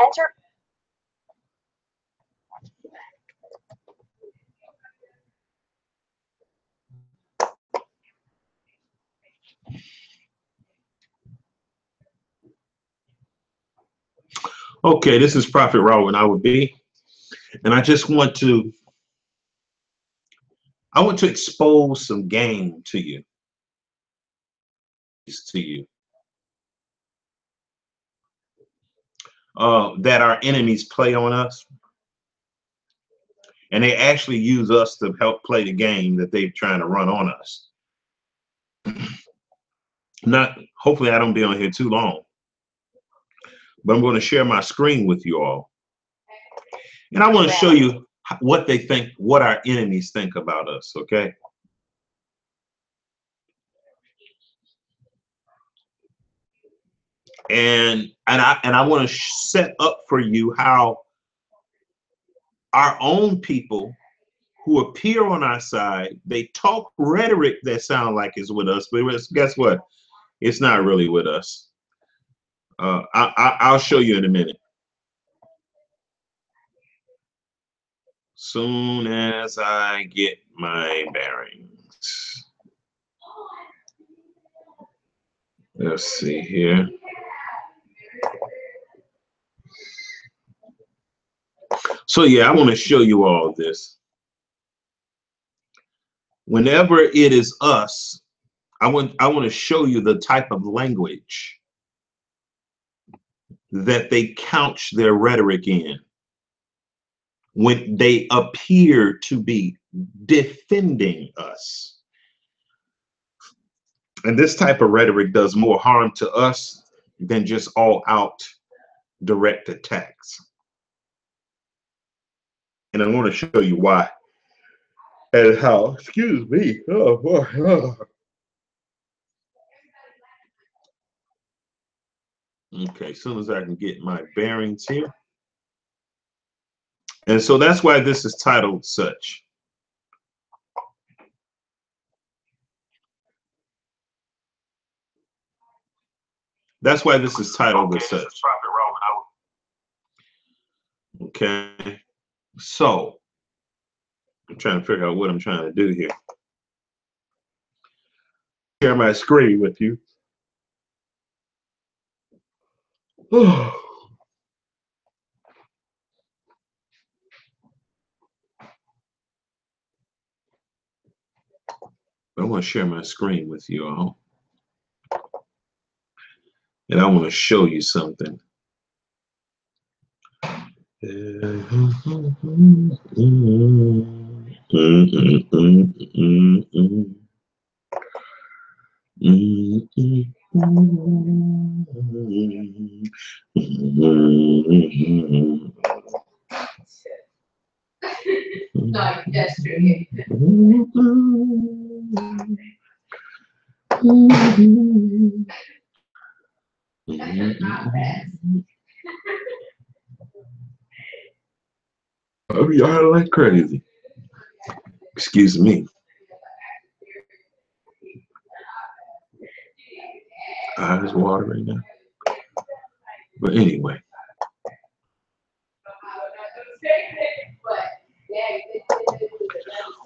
Enter. Okay, this is Prophet Raw, and I would be, and I just want to, expose some game to you, that our enemies play on us, and they actually use us to help play the game that they're trying to run on us. Hopefully I don't be on here too long, but I'm going to share my screen with you all, and I want to show you what they think, what our enemies think about us. Okay. And I want to set up for you how our own people who appear on our side, they talk rhetoric that sound like it's with us, but guess what? It's not really with us. I'll show you in a minute. Soon as I get my bearings. Let's see here. So yeah, I want to show you all this. Whenever it is us, I want to show you the type of language that they couch their rhetoric in when they appear to be defending us. And this type of rhetoric does more harm to us than just all out direct attacks. And I want to show you why and how. Excuse me. Oh boy. Oh. Okay, as soon as I can get my bearings here. And so that's why this is titled such. That's why this is titled as such. Okay, so I'm trying to figure out what I'm trying to do here. Share my screen with you. I want to share my screen with you all. And I want to show you something. No, that's true. I'll be all like crazy. Excuse me. Eyes watering now. But anyway.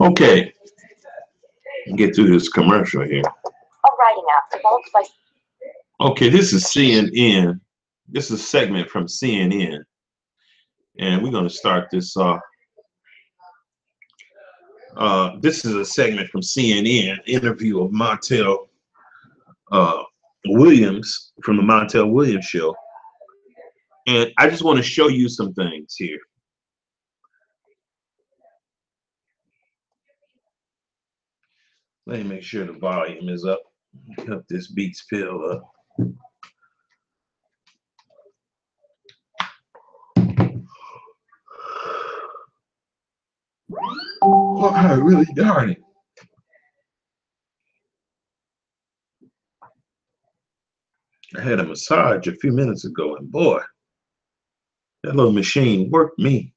Okay. Get through this commercial here. A writing app developed by. Okay, this is CNN. This is a segment from CNN. And we're going to start this off. This is a segment from CNN, interview of Montel Williams from the Montel Williams Show. And I just want to show you some things here. Let me make sure the volume is up. Help this Beats Pill up. Oh, really darn it. I had a massage a few minutes ago, and boy, that little machine worked me.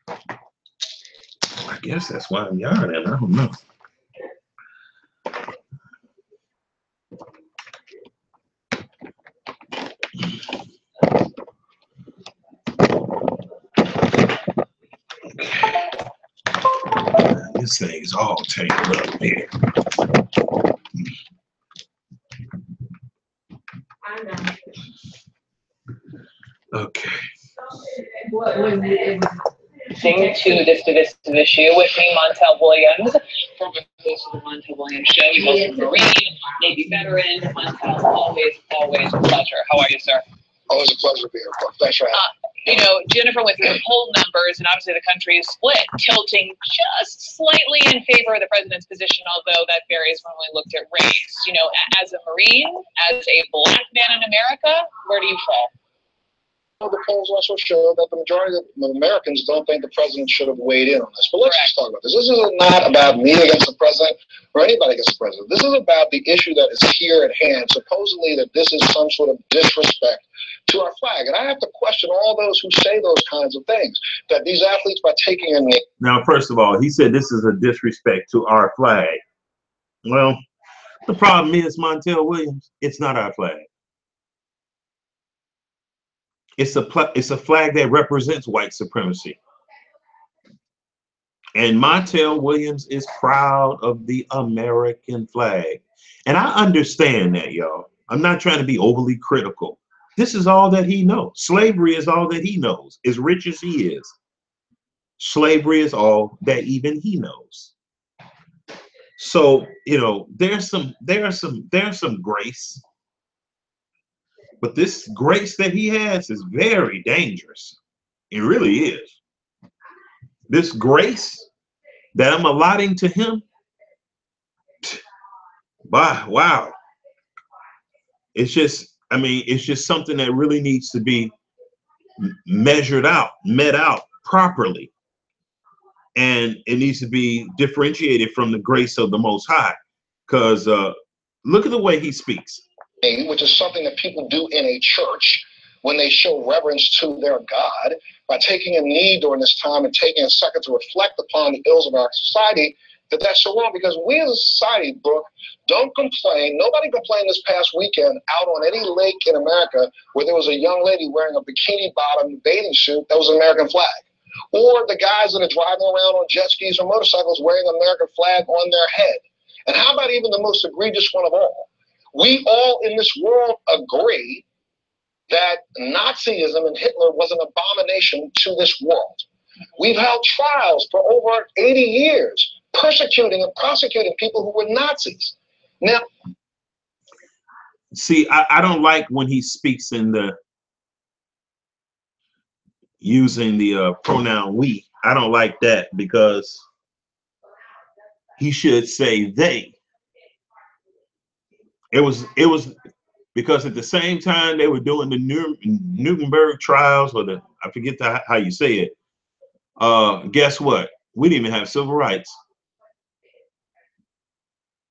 I guess that's why I'm yarning. I don't know. This thing is all tangled up here. I know. Okay. What was it? To this divisive issue with me, Montel Williams, former host of the Montel Williams Show. He's also a Marine, Navy veteran. Montel, always a pleasure. How are you, sir? Always a pleasure to be here. Thanks for having me. You know, Jennifer, with the poll numbers, and obviously the country is split, tilting just slightly in favor of the president's position, although that varies when we looked at race. You know, as a Marine, as a black man in America, where do you fall? The polls also show that the majority of Americans don't think the president should have weighed in on this. But let's just talk about this. This is not about me against the president or anybody against the president. This is about the issue that is here at hand, supposedly that this is some sort of disrespect to our flag. And I have to question all those who say those kinds of things, that these athletes, by taking a knee. Now, first of all, he said this is a disrespect to our flag. Well, the problem is, Montel Williams, it's not our flag. It's a flag that represents white supremacy. And Montel Williams is proud of the American flag. And I understand that, y'all. I'm not trying to be overly critical. This is all that he knows. Slavery is all that he knows. As rich as he is, slavery is all that even he knows. So, you know, there's some grace. But this grace that he has is very dangerous. It really is. This grace that I'm allotting to him, wow. It's just, I mean, it's just something that really needs to be met out properly. And it needs to be differentiated from the grace of the Most High. Because look at the way he speaks. Which is something that people do in a church when they show reverence to their God, by taking a knee during this time and taking a second to reflect upon the ills of our society, that's so wrong. Because we as a society, Brooke, don't complain. Nobody complained this past weekend out on any lake in America where there was a young lady wearing a bikini bottom bathing suit that was an American flag. Or the guys that are driving around on jet skis or motorcycles wearing an American flag on their head. And how about even the most egregious one of all? We all in this world agree that Nazism and Hitler was an abomination to this world. We've held trials for over 80 years, persecuting and prosecuting people who were Nazis. Now, see, I don't like when he speaks in using the pronoun we. I don't like that, because he should say they. It was because at the same time they were doing the Nuremberg trials, or I forget how you say it. Guess what? We didn't even have civil rights.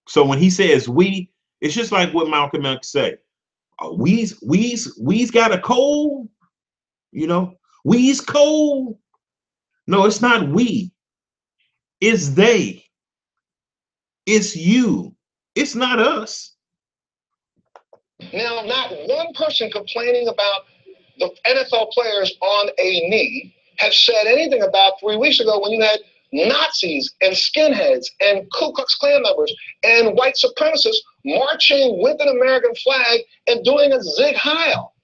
So when he says we, it's just like what Malcolm X said. We's got a cold, you know. We's cold. No, it's not we. It's they. It's you. It's not us. Now, not one person complaining about the NFL players on a knee have said anything about 3 weeks ago when you had Nazis and skinheads and Ku Klux Klan members and white supremacists marching with an American flag and doing a Zig Heil.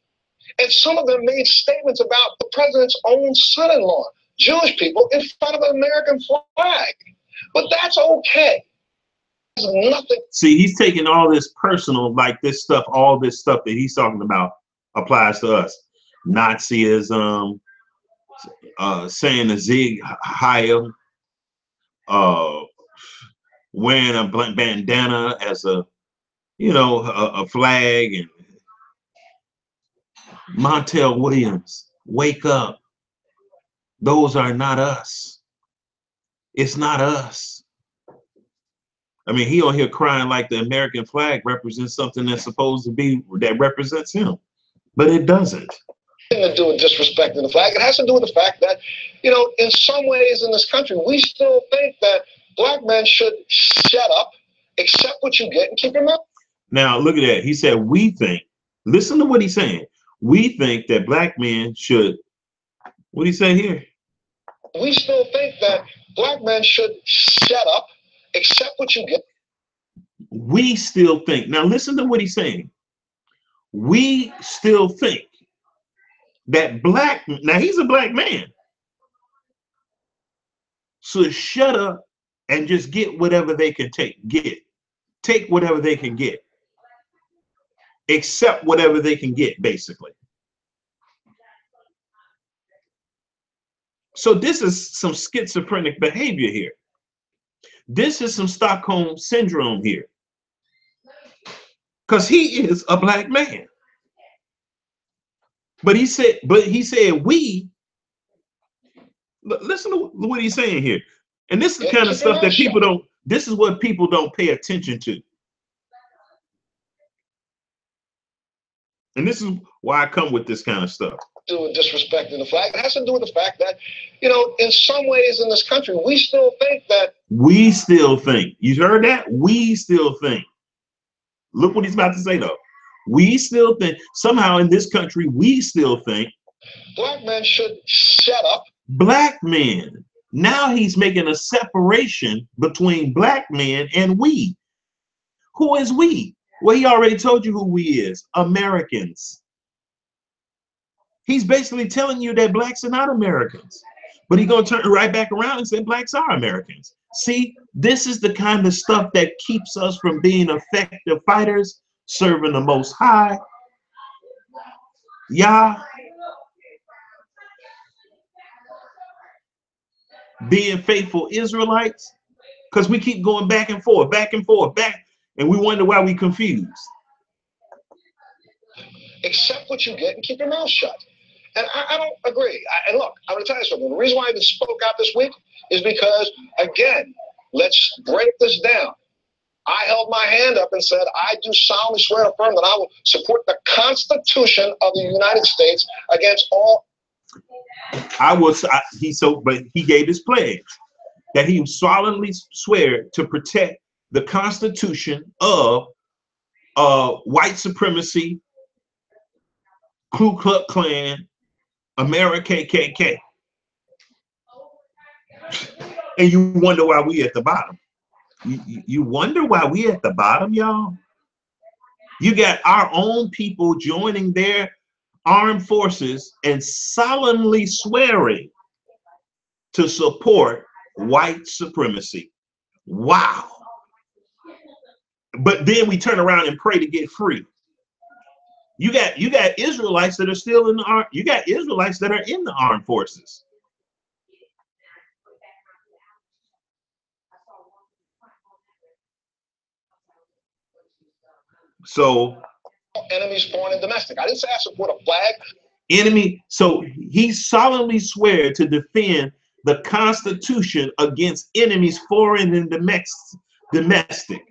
And some of them made statements about the president's own son-in-law, Jewish people, in front of an American flag. But that's okay. Nothing. See, he's taking all this personal, like this stuff, all this stuff that he's talking about applies to us. Nazism, saying a Zig Heil, wearing a blank bandana as a, you know, a flag. And Montel Williams, wake up. Those are not us. It's not us. I mean, he on here crying like the American flag represents something that's supposed to be, that represents him, but it doesn't. To do with disrespecting the flag. It has to do with the fact that, you know, in some ways in this country, we still think that black men should shut up, accept what you get, and keep your mouth. Now, look at that. He said, we think, listen to what he's saying. We think that black men should, what do you say here? we still think that black men should shut up, accept what you get. We still think. Now listen to what he's saying. We still think that now he's a black man, so shut up and just get whatever they can take whatever they can get, accept whatever they can get, basically. So this is some schizophrenic behavior here. This is some Stockholm syndrome here, because he is a black man. But he said we. Listen to what he's saying here. And this is the kind of stuff that people don't, this is what people don't pay attention to. And this is why I come with this kind of stuff. Do with disrespecting the flag. It has to do with the fact that, you know, in some ways in this country, we still think that. We still think. You heard that? We still think. Look what he's about to say, though. We still think, somehow in this country, we still think black men should shut up. Black men. Now he's making a separation between black men and we. Who is we? Well, he already told you who we is. Americans. He's basically telling you that blacks are not Americans. But he's going to turn right back around and say blacks are Americans. See, this is the kind of stuff that keeps us from being effective fighters, serving the Most High. Yah. Being faithful Israelites, because we keep going back and forth, and we wonder why we confused. Accept what you get and keep your mouth shut. And I don't agree. And look, I'm going to tell you something. The reason why I even spoke out this week is because, again, let's break this down. I held my hand up and said, I do solemnly swear and affirm that I will support the Constitution of the United States against all. But he gave his pledge that he solemnly swear to protect the Constitution of white supremacy, Ku Klux Klan, America KKK. And you wonder why we at the bottom. You wonder why we at the bottom, y'all? You got our own people joining their armed forces and solemnly swearing to support white supremacy. Wow. But then we turn around and pray to get free. You got Israelites that are still in the you got Israelites that are in the armed forces. So enemies, foreign and domestic. I didn't say I support a flag. Enemy. So he solemnly swear to defend the Constitution against enemies, foreign and domestic.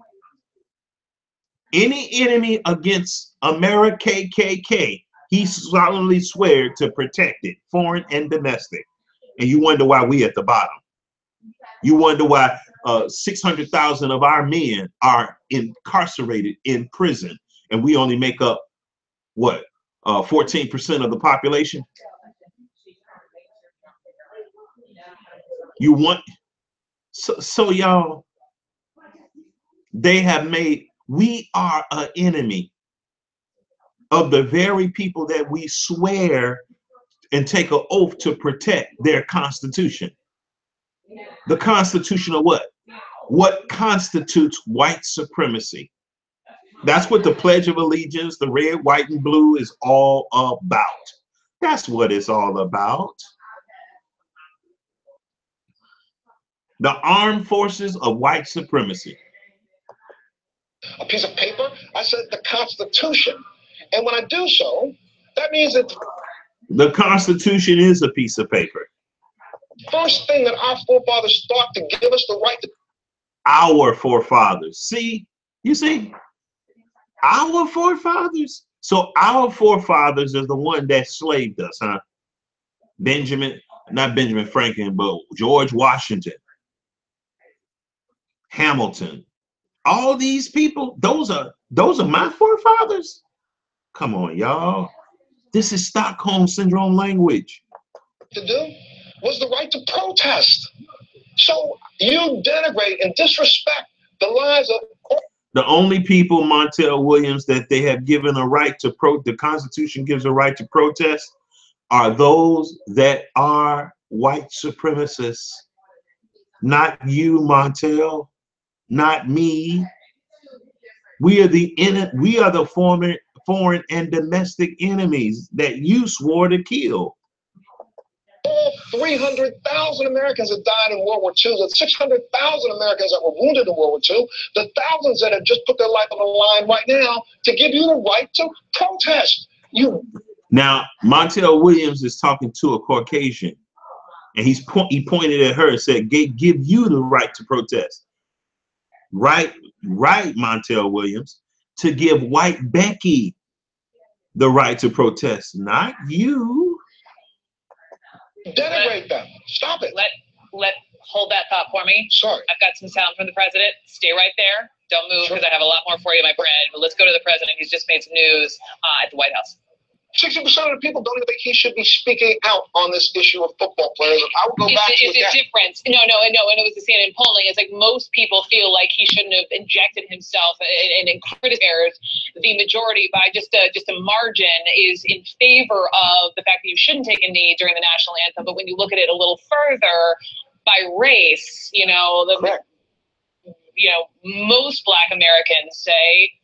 Any enemy against America KKK, he solemnly swear to protect it, foreign and domestic. And you wonder why we at the bottom. You wonder why 600,000 of our men are incarcerated in prison, and we only make up what, 14% of the population. You want so y'all, they have made, we are an enemy of the very people that we swear and take an oath to protect their Constitution. The Constitution of what? What constitutes white supremacy? That's what the Pledge of Allegiance, the red, white, and blue is all about. That's what it's all about. The armed forces of white supremacy. A piece of paper, I said the Constitution. And when I do so, that means that the Constitution is a piece of paper. First thing that our forefathers thought to give us the right to. Our forefathers. See, you see, our forefathers. So our forefathers is the one that slaved us, huh? Not Benjamin Franklin, but George Washington, Hamilton. All these people, those are my forefathers. Come on, y'all. This is Stockholm Syndrome language. To do, was the right to protest. So you denigrate and disrespect the lives of the only people, Montel Williams, that they have given a right to the Constitution gives a right to protest are those that are white supremacists. Not you, Montel, not me. We are the foreign and domestic enemies that you swore to kill. all 300,000 Americans that died in World War II, the 600,000 Americans that were wounded in World War II, the thousands that have just put their life on the line right now to give you the right to protest. Now, Montel Williams is talking to a Caucasian, and he pointed at her and said, give you the right to protest. Right, Montel Williams, to give white Becky the right to protest, not you. Denigrate them. Stop it. Hold that thought for me. Sorry. I've got some sound from the president. Stay right there. Don't move because I have a lot more for you, my friend. But let's go to the president. He's just made some news at the White House. 60% of the people don't even think he should be speaking out on this issue of football players. I would go back to it's a difference. No, and it was the CNN polling. It's like most people feel like he shouldn't have injected himself and criticized. The majority, by just a margin, is in favor of the fact that you shouldn't take a knee during the national anthem. But when you look at it a little further, by race, most Black Americans say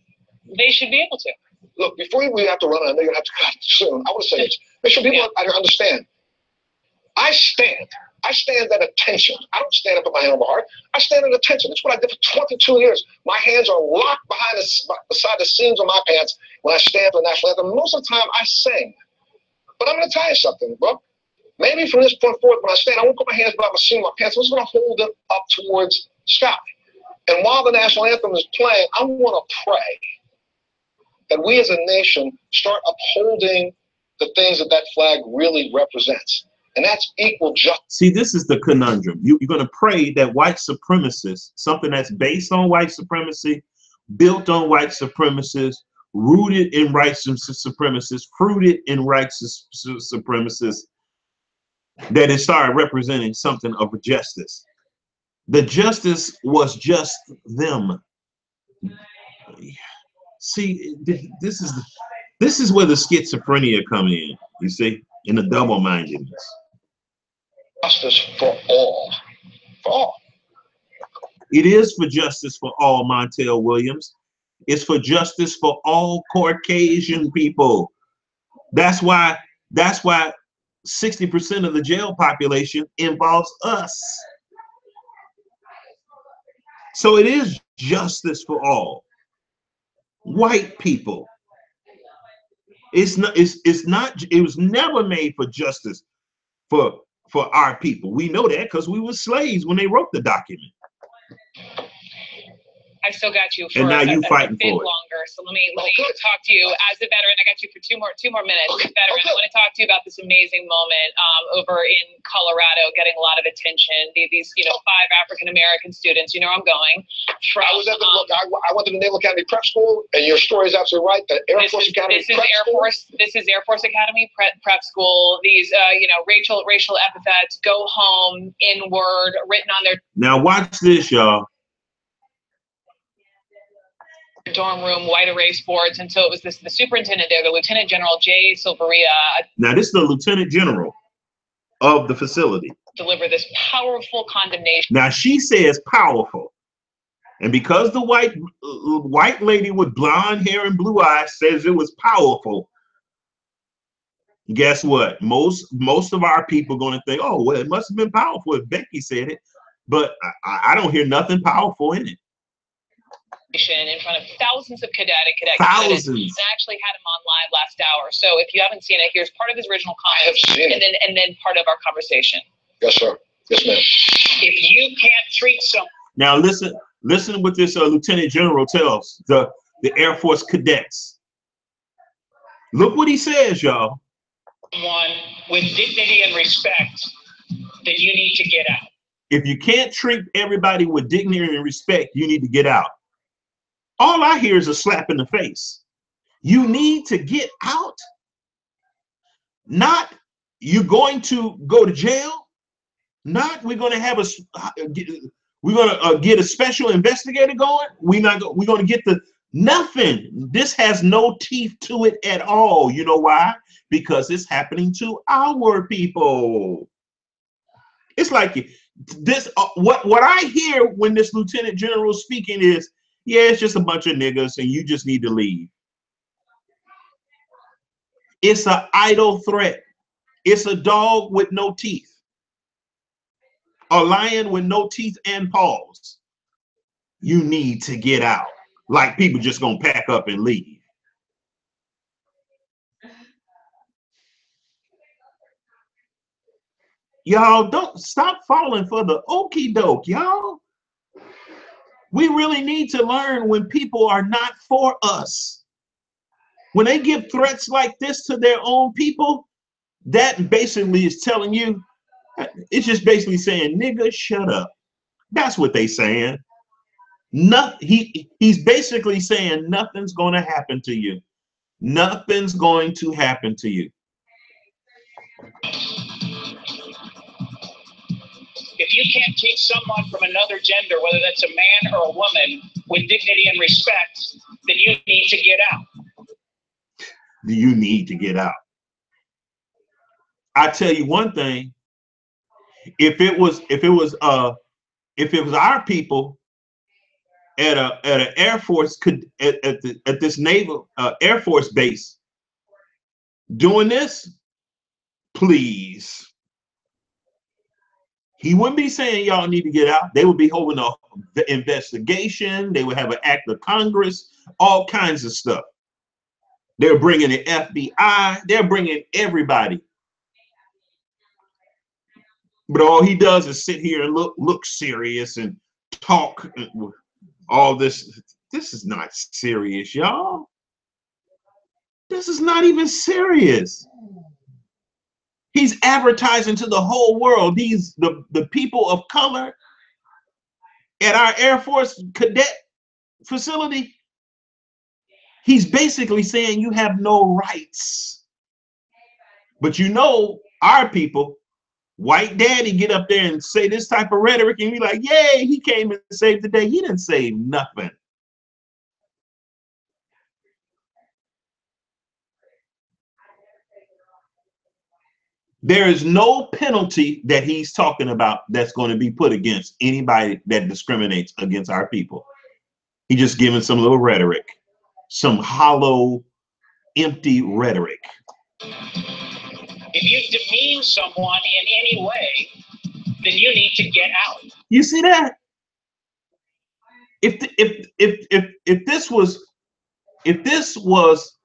they should be able to. Look, before we have to run, I know you have to cut soon. I want to say this. Make sure people understand. I stand at attention. I don't stand up with my hand on my heart. I stand at attention. That's what I did for 22 years. My hands are locked beside the seams of my pants when I stand for the national anthem. Most of the time, I sing. But I'm going to tell you something, bro. Maybe from this point forward, when I stand, I won't put my hands behind the seam of my pants. I'm just going to hold them up towards sky. And while the national anthem is playing, I want to pray that we as a nation start upholding the things that flag really represents. And that's equal justice. See, this is the conundrum. You're going to pray that white supremacists, something that's based on white supremacy, built on white supremacists, rooted in white supremacists, fruited in white supremacists, that it started representing something of justice. The justice was just them. See, this is where the schizophrenia come in, you see, in the double-mindedness. Justice for all. For all. It is for justice for all, Montel Williams. It's for justice for all Caucasian people. That's why 60% of the jail population involves us. So it is justice for all. White people. It was never made for justice for our people. We know that because we were slaves when they wrote the document. I still got you for and now you a fighting bit for it. longer. So let me talk to you as a veteran. I got you for two more minutes. As a veteran, I want to talk to you about this amazing moment over in Colorado, getting a lot of attention. These 5 African American students. You know where I'm going. I was at I went to the Naval Academy Prep School, and your story is absolutely right. The Air Force Academy. This is Air Force Academy Prep School. These racial epithets, go home, N-word, written on their. Now watch this, y'all. Dorm room, white erase boards, and so it was the superintendent there, the Lieutenant General Jay Silveria. Now this is the Lieutenant General of the facility. Deliver this powerful condemnation. Now she says powerful, and because the white lady with blonde hair and blue eyes says it was powerful, guess what? Most of our people are going to think, oh well, it must have been powerful if Becky said it, but I don't hear nothing powerful in it. In front of thousands of cadet thousands. Candidates. I actually had him on live last hour. So if you haven't seen it, here's part of his original comments and then part of our conversation. Yes, sir. Yes, ma'am. If you can't treat someone. Now listen what this Lieutenant General tells the Air Force cadets. Look what he says, y'all. One with dignity and respect that you need to get out. If you can't treat everybody with dignity and respect, you need to get out. All I hear is a slap in the face. You need to get out. Not you're going to go to jail. Not we're going to have we're going to get a special investigator going. We're going to get nothing. This has no teeth to it at all. You know why? Because it's happening to our people. It's like this. What I hear when this lieutenant general is speaking is, yeah, it's just a bunch of niggas and you just need to leave. It's an idle threat. It's a dog with no teeth. A lion with no teeth and paws. You need to get out. Like people just gonna pack up and leave. Y'all don't stop falling for the okie doke, y'all. We really need to learn when people are not for us. When they give threats like this to their own people, that basically is telling you, it's just basically saying, nigga, shut up. That's what they saying. He's basically saying nothing's going to happen to you. Nothing's going to happen to you. If you can't treat someone from another gender, whether that's a man or a woman, with dignity and respect, then you need to get out. You need to get out. I tell you one thing. If it was our people at an Air Force at this naval Air Force base doing this, please, he wouldn't be saying y'all need to get out. They would be holding the investigation. They would have an act of Congress, all kinds of stuff. They're bringing the FBI. They're bringing everybody. But all he does is sit here and look serious and talk. All this. This is not serious, y'all. This is not even serious. He's advertising to the whole world. The people of color at our Air Force cadet facility. He's basically saying you have no rights. But you know, our people, white daddy, get up there and say this type of rhetoric and be like, yay, he came and saved the day. He didn't save nothing. There is no penalty that he's talking about that's going to be put against anybody that discriminates against our people. He's just giving some little rhetoric, some hollow, empty rhetoric. If you demean someone in any way, then you need to get out. You see that? If this was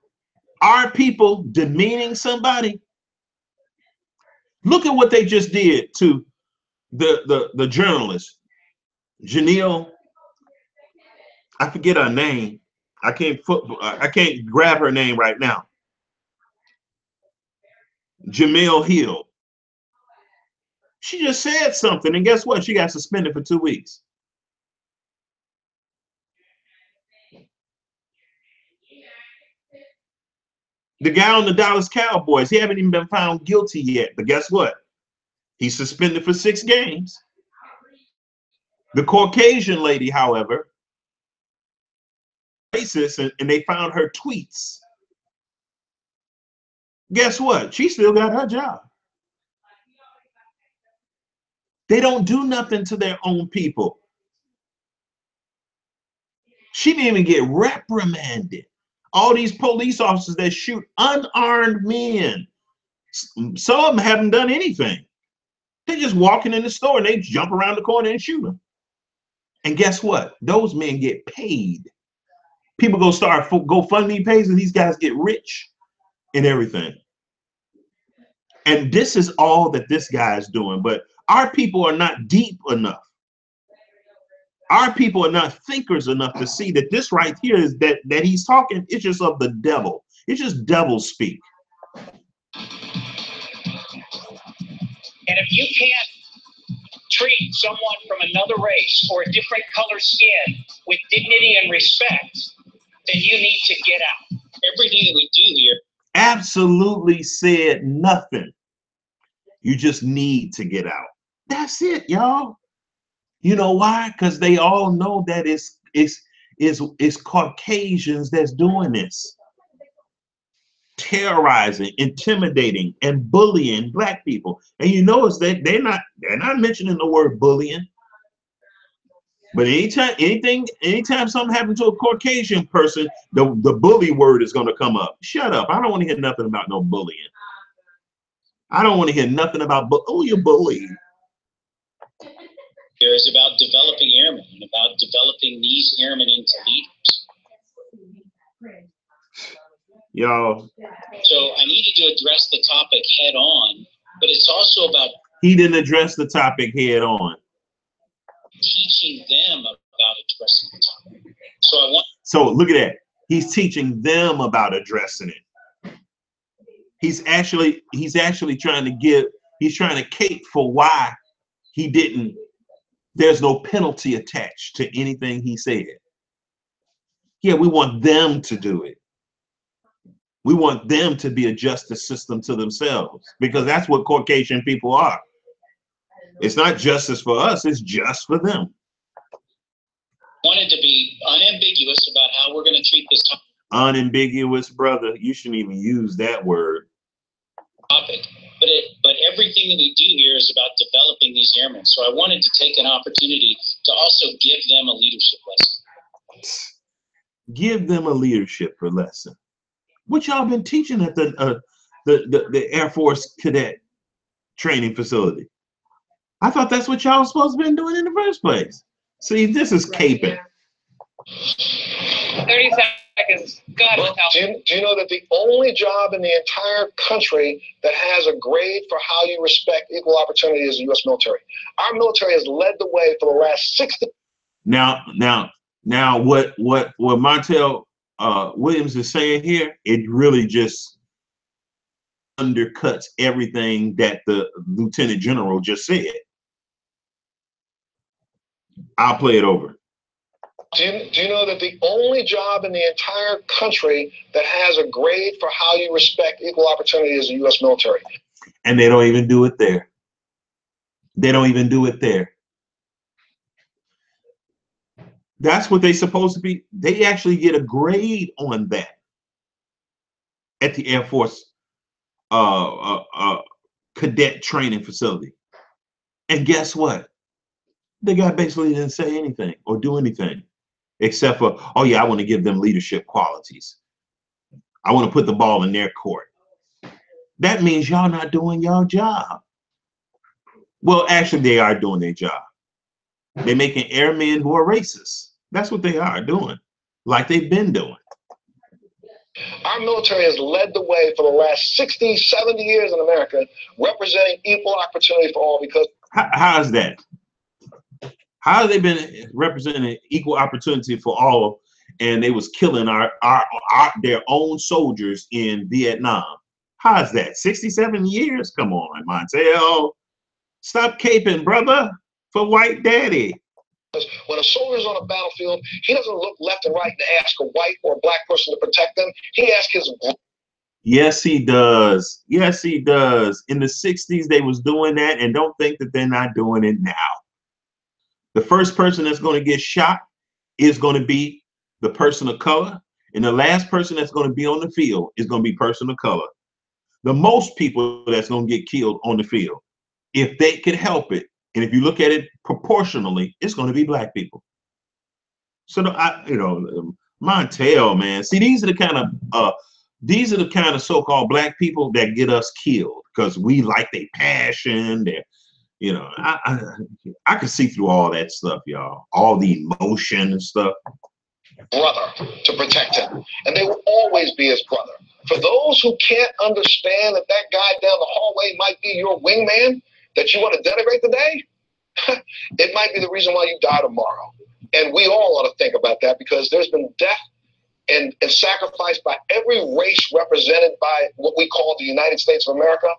our people demeaning somebody, look at what they just did to the journalist, Janelle. I forget her name. I can't grab her name right now. Jemele Hill. She just said something, and guess what? She got suspended for 2 weeks. The guy on the Dallas Cowboys, he haven't even been found guilty yet, but guess what? He's suspended for 6 games. The Caucasian lady, however, racist, and they found her tweets. Guess what? She still got her job. They don't do nothing to their own people. She didn't even get reprimanded. All these police officers that shoot unarmed men, some of them haven't done anything. They're just walking in the store and they jump around the corner and shoot them. And guess what? Those men get paid. People go start GoFundMe pages and these guys get rich and everything. And this is all that this guy is doing. But our people are not deep enough. Our people are not thinkers enough to see that this right here is that he's talking, it's just of the devil. It's just devil speak. And if you can't treat someone from another race or a different color skin with dignity and respect, then you need to get out. Everything that we do here absolutely said nothing. You just need to get out. That's it, y'all. You know why? Because they all know that it's Caucasians that's doing this. Terrorizing, intimidating, and bullying black people. And you notice that they're not mentioning the word bullying. But anytime something happens to a Caucasian person, the bully word is gonna come up. Shut up. I don't want to hear nothing about no bullying. I don't want to hear nothing about you bully. Here is about developing airmen and about developing these airmen into leaders. Y'all. So I needed to address the topic head on, but it's also about he didn't address the topic head on. Teaching them about addressing the topic. So look at that. He's teaching them about addressing it. He's actually trying to cape for why he didn't. There's no penalty attached to anything he said. Yeah, we want them to do it. We want them to be a justice system to themselves, because that's what Caucasian people are. It's not justice for us, it's just for them. Wanted to be unambiguous about how we're going to treat this topic. Unambiguous, brother. You shouldn't even use that word. But everything that we do here is about developing these airmen. So I wanted to take an opportunity to also give them a leadership lesson. Give them a leadership lesson. What y'all been teaching at the Air Force cadet training facility? I thought that's what y'all was supposed to been doing in the first place. See, this is caping. 30 seconds. Go ahead, Montel. Do you know that the only job in the entire country that has a grade for how you respect equal opportunity is the U.S. military? Our military has led the way for the last 60. Now, what Montel Williams is saying here, it really just undercuts everything that the Lieutenant General just said. I'll play it over. Do you know that the only job in the entire country that has a grade for how you respect equal opportunity is the U.S. military? And they don't even do it there. They don't even do it there. That's what they're supposed to be. They actually get a grade on that at the Air Force cadet training facility. And guess what? The guy basically didn't say anything or do anything except for, oh yeah, I want to give them leadership qualities. I want to put the ball in their court. That means y'all not doing your job. Well, actually, they are doing their job. They're making airmen who are racist. That's what they are doing, like they've been doing. Our military has led the way for the last 60, 70 years in America, representing equal opportunity for all. Because how is that? How have they been representing equal opportunity for all, and they was killing their own soldiers in Vietnam? How is that? 67 years? Come on, Montel. Stop caping, brother, for white daddy. When a soldier's on a battlefield, he doesn't look left and right and ask a white or a black person to protect them. He asks his... Yes, he does. Yes, he does. In the 60s, they was doing that, and don't think that they're not doing it now. The first person that's going to get shot is going to be the person of color, and the last person that's going to be on the field is going to be person of color. The most people that's going to get killed on the field, if they could help it, and if you look at it proportionally, it's going to be black people. So, Montel, man, see, these are the kind of so-called black people that get us killed because we like their passion, their, I can see through all that stuff, y'all, all the emotion and stuff. Brother to protect him, and they will always be his brother. For those who can't understand that that guy down the hallway might be your wingman that you want to denigrate today, it might be the reason why you die tomorrow. And we all ought to think about that, because there's been death and sacrifice by every race represented by what we call the United States of America.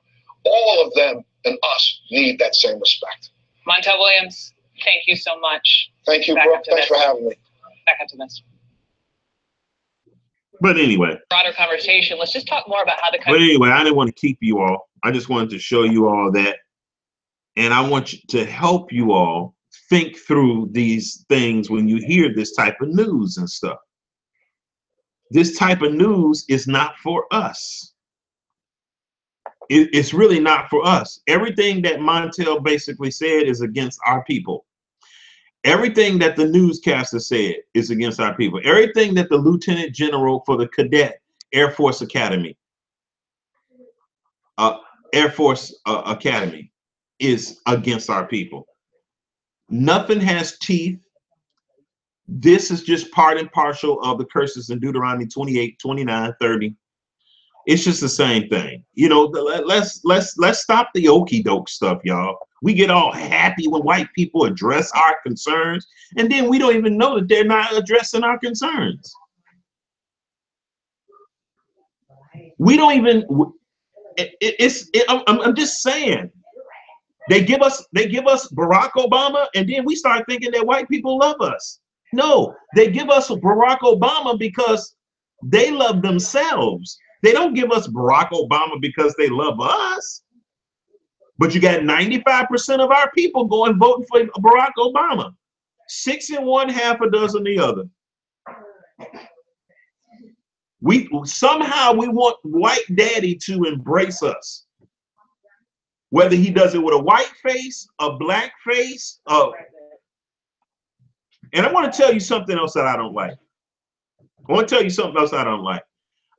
All of them and us need that same respect. Montel Williams, thank you so much. Thank you, Brooke. Thanks for having me. Back up to this. But anyway. Broader conversation. Let's just talk more about how the country. But anyway, I didn't want to keep you all. I just wanted to show you all that. And I want to help you all think through these things when you hear this type of news and stuff. This type of news is not for us. It's really not for us. Everything that Montel basically said is against our people. Everything that the newscaster said is against our people. Everything that the Lieutenant General for the Cadet Air Force Academy, Academy is against our people. Nothing has teeth. This is just part and parcel of the curses in Deuteronomy 28, 29, 30. It's just the same thing. You know, let's stop the okie doke stuff, y'all. We get all happy when white people address our concerns, and then we don't even know that they're not addressing our concerns. We don't even. I'm just saying. They give us Barack Obama, and then we start thinking that white people love us. No, they give us Barack Obama because they love themselves. They don't give us Barack Obama because they love us. But you got 95% of our people going voting for Barack Obama. 6 in one, half a dozen the other. We somehow want white daddy to embrace us. Whether he does it with a white face, a black face, and I want to tell you something else that I don't like.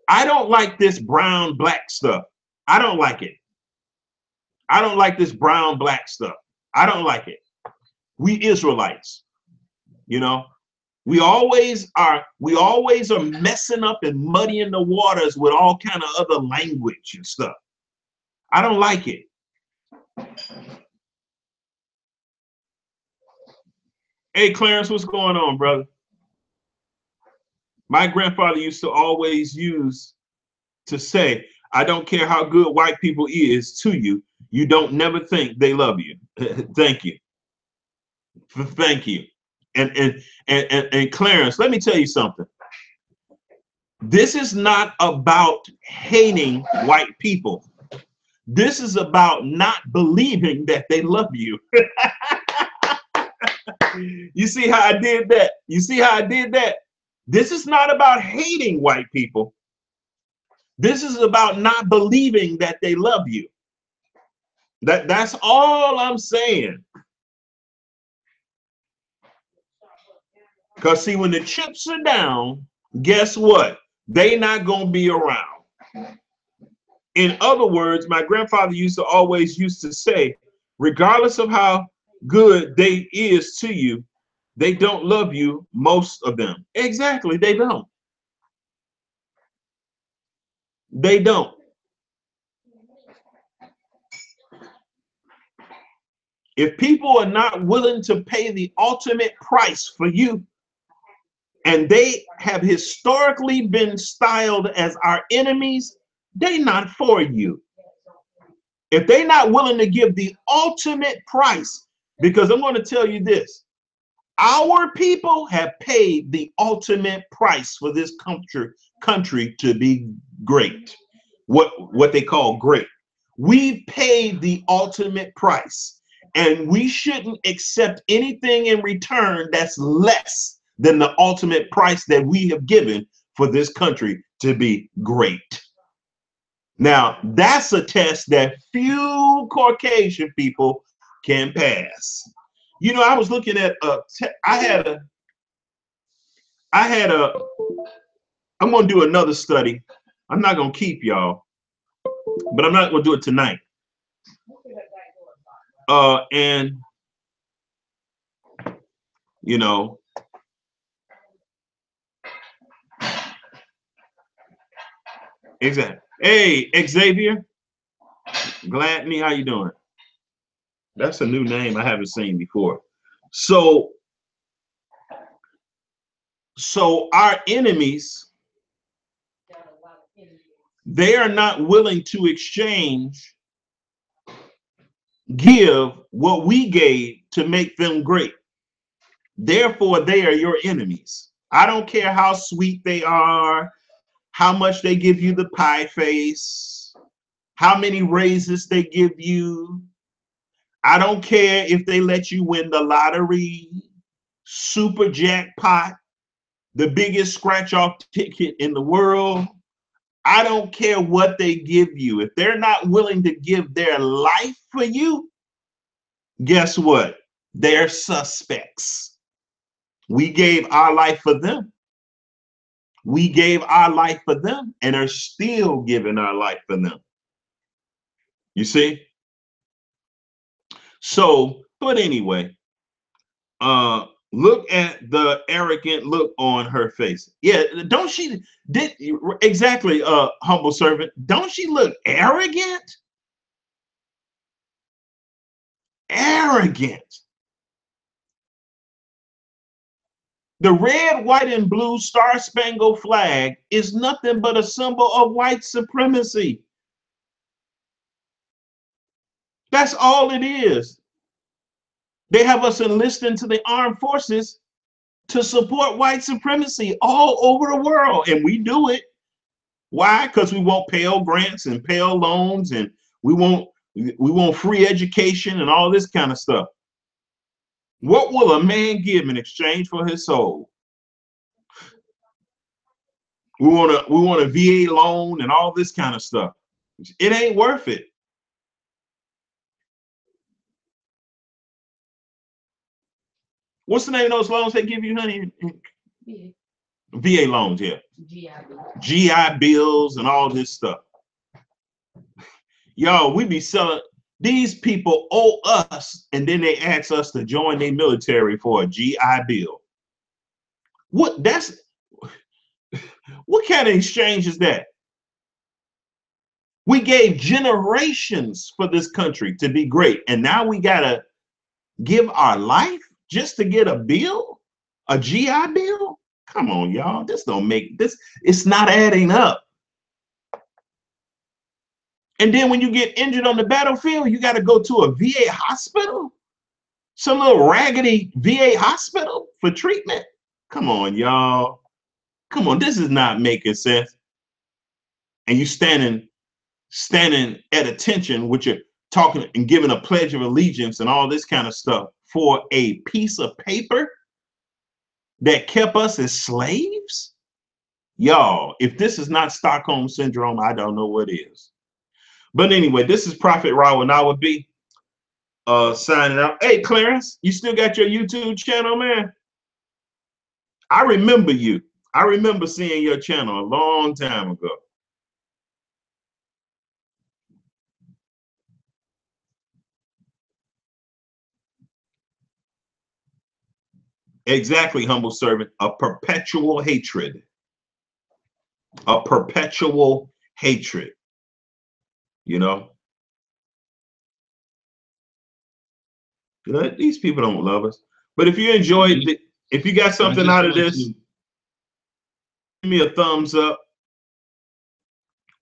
I don't like this brown black stuff. I don't like it. I don't like this brown black stuff. I don't like it. We Israelites, you know, we always are messing up and muddying the waters with all kind of other language and stuff. I don't like it. Hey, Clarence, what's going on, brother? My grandfather used to always use to say, I don't care how good white people is to you, you don't never think they love you. Thank you. Thank you. And Clarence, let me tell you something. This is not about hating white people. This is about not believing that they love you. You see how I did that? You see how I did that? This is not about hating white people. This is about not believing that they love you. That's all I'm saying. Because see, when the chips are down, guess what? They not gonna be around. In other words, my grandfather used to say, regardless of how good they is to you, they don't love you, most of them. Exactly, they don't. They don't. If people are not willing to pay the ultimate price for you, and they have historically been styled as our enemies, they're not for you. If they're not willing to give the ultimate price, because I'm going to tell you this, our people have paid the ultimate price for this country to be great. What they call great. We've paid the ultimate price, and we shouldn't accept anything in return that's less than the ultimate price that we have given for this country to be great. Now, that's a test that few Caucasian people can pass. You know, I was looking at I'm going to do another study. I'm not going to keep y'all, but I'm not going to do it tonight. And you know, exactly. Hey, Xavier Gladney, how you doing? That's a new name I haven't seen before. So our enemies, they are not willing to give what we gave to make them great. Therefore, they are your enemies. I don't care how sweet they are, how much they give you the pie face, how many raises they give you. I don't care if they let you win the lottery, super jackpot, the biggest scratch-off ticket in the world. I don't care what they give you. If they're not willing to give their life for you, guess what? They're suspects. We gave our life for them. We gave our life for them and are still giving our life for them. You see? So, but anyway, look at the arrogant look on her face. Yeah, don't she did exactly, humble servant? Don't she look arrogant? Arrogant. The red, white, and blue star-spangled flag is nothing but a symbol of white supremacy. That's all it is. They have us enlisting to the armed forces to support white supremacy all over the world, and we do it. Why? Because we want Pell Grants and Pell loans, and we want free education and all this kind of stuff. What will a man give in exchange for his soul? We want a VA loan and all this kind of stuff. It ain't worth it. What's the name of those loans they give you, honey? Yeah. VA loans, yeah. GI Bills and all this stuff. Y'all, we be selling. These people owe us, and then they ask us to join their military for a GI Bill. What kind of exchange is that? We gave generations for this country to be great, and now we gotta give our life just to get a bill, a GI Bill? Come on, y'all. This don't make this. It's not adding up. And then when you get injured on the battlefield, you got to go to a VA hospital, some little raggedy VA hospital for treatment. Come on, y'all. Come on, this is not making sense. And you standing at attention with your talking and giving a pledge of allegiance and all this kind of stuff for a piece of paper that kept us as slaves? Y'all, if this is not Stockholm Syndrome, I don't know what is. But anyway, this is Prophet Rawanawa B signing out. Hey, Clarence, you still got your YouTube channel, man? I remember you. I remember seeing your channel a long time ago. Exactly, humble servant. A perpetual hatred. A perpetual hatred. You know? These people don't love us. But if you enjoyed, if you got something out of this, give me a thumbs up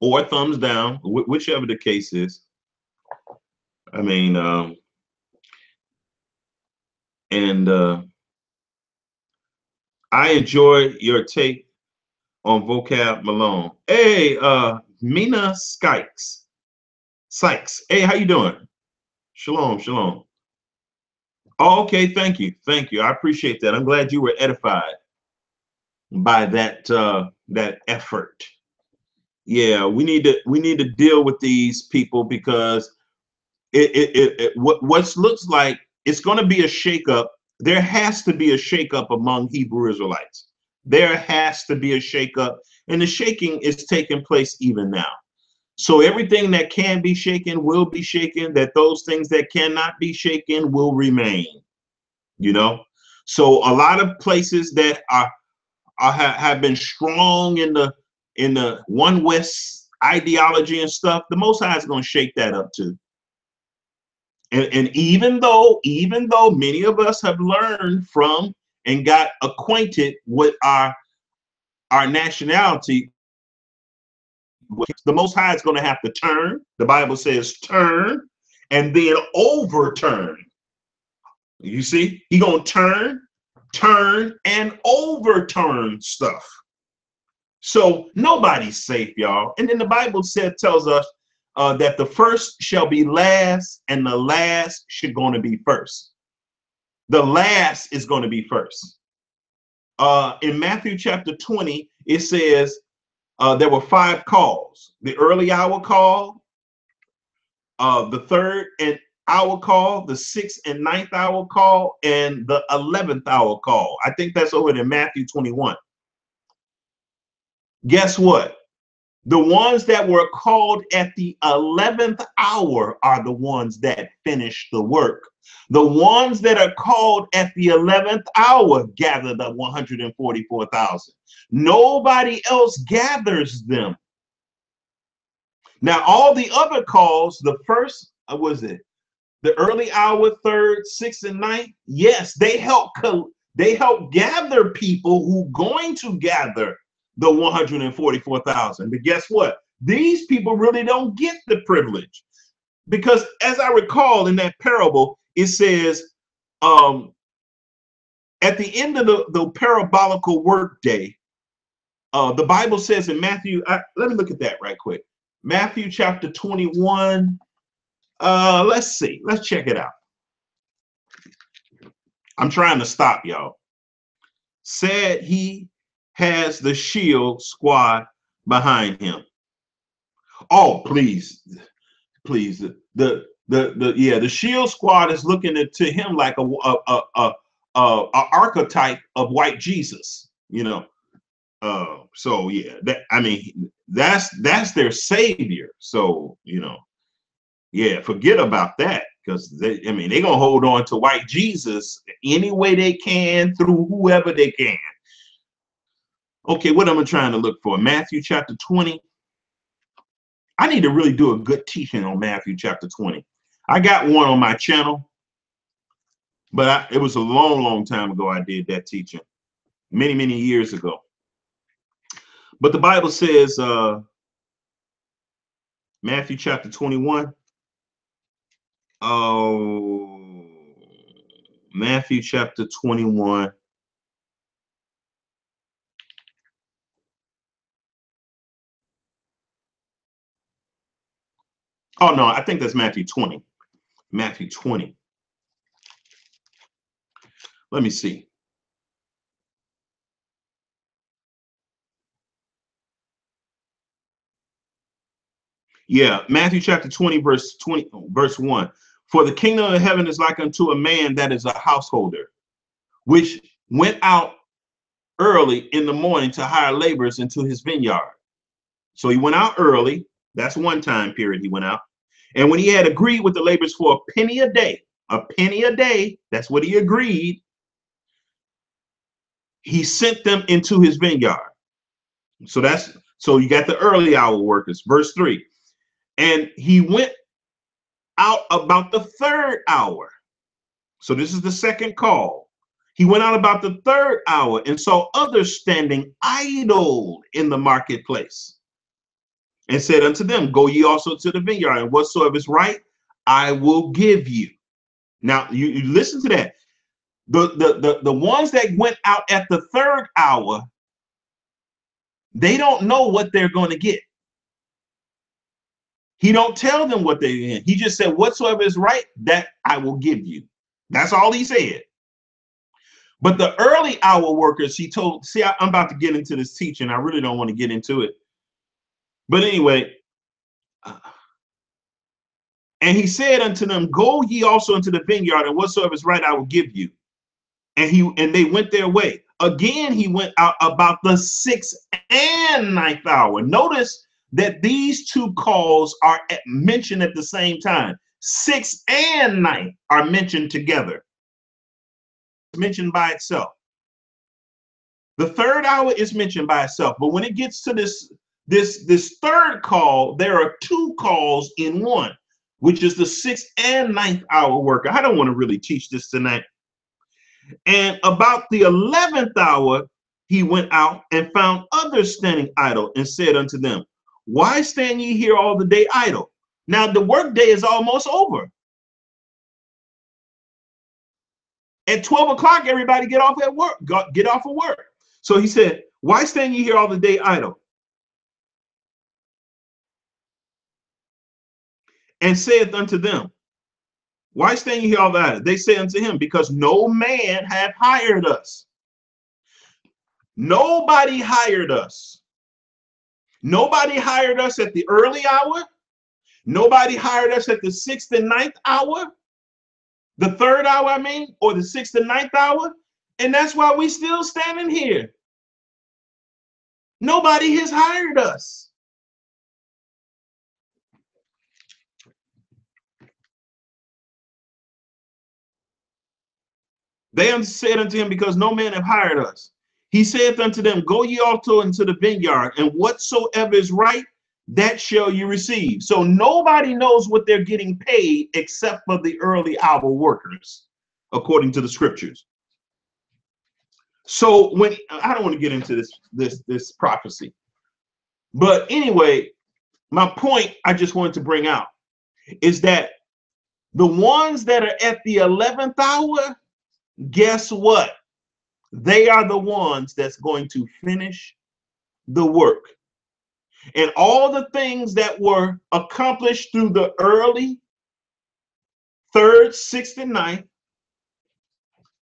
or a thumbs down, whichever the case is. I mean, I enjoy your take on Vocab Malone. Hey, Mina Sykes. Hey, how you doing? Shalom, shalom. Oh, okay, thank you. Thank you. I appreciate that. I'm glad you were edified by that that effort. Yeah, we need to deal with these people because what looks like it's going to be a shakeup. There has to be a shakeup among Hebrew Israelites. There has to be a shakeup, and the shaking is taking place even now. So everything that can be shaken will be shaken, that those things that cannot be shaken will remain, you know? So a lot of places that have been strong in the One West ideology and stuff, the Most High is going to shake that up too. And even though many of us have learned from and got acquainted with our nationality, the Most High is going to have to turn. The Bible says turn and then overturn. You see, he's going to turn and overturn stuff. So nobody's safe, y'all. And then the Bible tells us that the first shall be last and the last should going to be first. The last is going to be first. In Matthew chapter 20, it says there were 5 calls: the early hour call, the third and hour call, the 6th and 9th hour call, and the 11th hour call. I think that's over in Matthew 21. Guess what? The ones that were called at the 11th hour are the ones that finish the work. The ones that are called at the 11th hour gather the 144,000. Nobody else gathers them. Now, all the other calls, the first, was it the early hour, 3rd, 6th, and 9th? Yes, they help gather people who going to gather the 144,000. But guess what? These people really don't get the privilege, because as I recall in that parable, it says at the end of the parabolical workday, the Bible says in Matthew, let me look at that right quick. Matthew chapter 21. Let's see. Let's check it out. I'm trying to stop y'all. Said he has the shield squad behind him. Oh, please. The shield squad is looking to him like a archetype of white Jesus, you know. So yeah, that's their savior. So, you know, yeah, forget about that, because they're gonna hold on to white Jesus any way they can, through whoever they can. Okay, what am I trying to look for? Matthew chapter 20. I need to really do a good teaching on Matthew chapter 20. I got one on my channel, but it was a long time ago I did that teaching, many years ago. But the Bible says, Matthew chapter 21. Oh, Matthew chapter 21. Oh, no, I think that's Matthew 20. Matthew 20. Let me see. Yeah, Matthew chapter 20, verse 1. For the kingdom of heaven is like unto a man that is a householder, which went out early in the morning to hire laborers into his vineyard. So he went out early. That's one time period he went out. And when he had agreed with the laborers for a penny a day, that's what he agreed, he sent them into his vineyard. So you got the early hour workers. Verse 3. And he went out about the 3rd hour. So this is the second call. He went out about the 3rd hour and saw others standing idle in the marketplace, and said unto them, Go ye also to the vineyard, and whatsoever is right, I will give you. Now you listen to that. The ones that went out at the 3rd hour, they don't know what they're going to get. He don't tell them what they get. He just said, whatsoever is right, that I will give you. That's all he said. But the early hour workers, he told, see, I'm about to get into this teaching. I really don't want to get into it. But anyway, and he said unto them, Go ye also into the vineyard, and whatsoever is right, I will give you. And they went their way. Again, he went out about the 6th and 9th hour. Notice that these two calls are mentioned at the same time. 6th and 9th are mentioned together. It's mentioned by itself. The 3rd hour is mentioned by itself, but when it gets to this 3rd call, there are 2 calls in one, which is the 6th and 9th hour worker. I don't want to really teach this tonight. And about the 11th hour, he went out and found others standing idle, and said unto them, Why stand ye here all the day idle? Now the work day is almost over. At 12 o'clock, everybody get off at work. Get off of work. So he said, Why stand ye here all the day idle? and saith unto them, why stand ye here all that? They say unto him, because no man hath hired us. Nobody hired us. Nobody hired us at the early hour. Nobody hired us at the 6th and 9th hour. The 3rd hour, I mean, or the 6th and 9th hour. And that's why we still standing here. Nobody has hired us. They said unto him, because no man have hired us. He saith unto them, go ye also into the vineyard, and whatsoever is right, that shall you receive. So nobody knows what they're getting paid except for the early hour workers, according to the scriptures. So when I don't want to get into this prophecy, but anyway, my point I just wanted to bring out is that the ones that are at the 11th hour, guess what? They are the ones that's going to finish the work. And all the things that were accomplished through the early 3rd, 6th, and 9th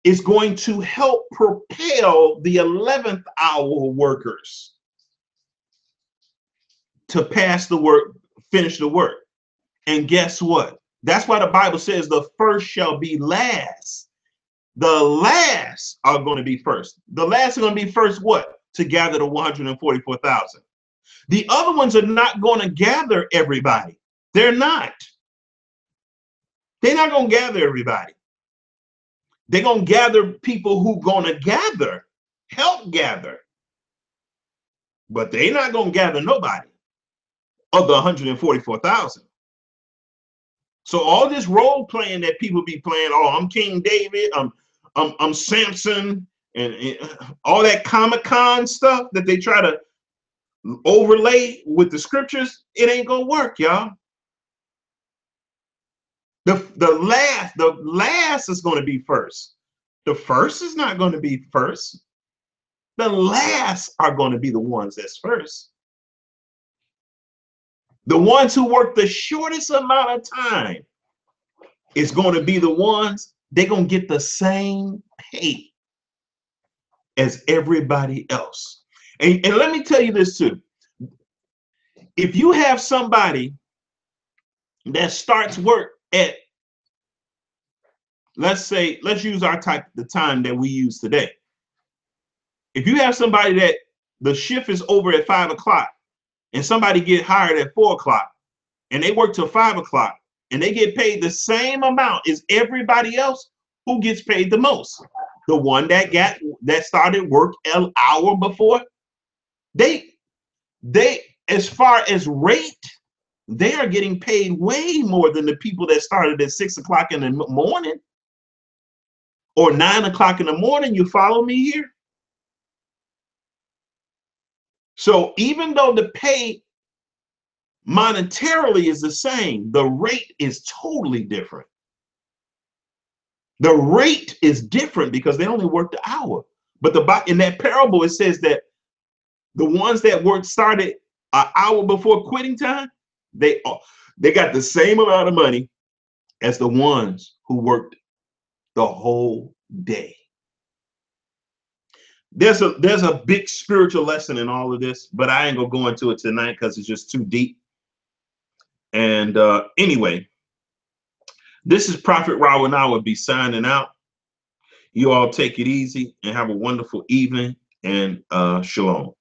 is going to help propel the 11th hour workers to pass the work, finish the work. And guess what? That's why the Bible says the first shall be last. The last are going to be first. The last are going to be first what? To gather the 144,000. The other ones are not going to gather everybody. They're not. They're not going to gather everybody. They're going to gather people who going to gather, help gather. But they're not going to gather nobody of the 144,000. So all this role playing that people be playing, oh, I'm King David, I'm Samson, and all that Comic-Con stuff that they try to overlay with the scriptures, it ain't gonna work, y'all. The last is going to be first. The first is not going to be first. The last are going to be the ones that's first. The ones who work the shortest amount of time is going to be the ones, they're going to get the same pay as everybody else. And let me tell you this too. If you have somebody that starts work at, let's use the time that we use today. If you have somebody that the shift is over at 5 o'clock and somebody get hired at 4 o'clock and they work till 5 o'clock and they get paid the same amount as everybody else, who gets paid the most? The one that started work an hour before. They as far as rate, they are getting paid way more than the people that started at 6 o'clock in the morning or 9 o'clock in the morning. You follow me here? So even though the pay monetarily is the same, the rate is totally different. The rate is different because they only worked the hour. But in that parable, it says that the ones that started an hour before quitting time, they got the same amount of money as the ones who worked the whole day. There's a big spiritual lesson in all of this, but I ain't gonna go into it tonight because it's just too deep. And anyway, this is Prophet Raul, and I will be signing out. You all take it easy and have a wonderful evening, and shalom.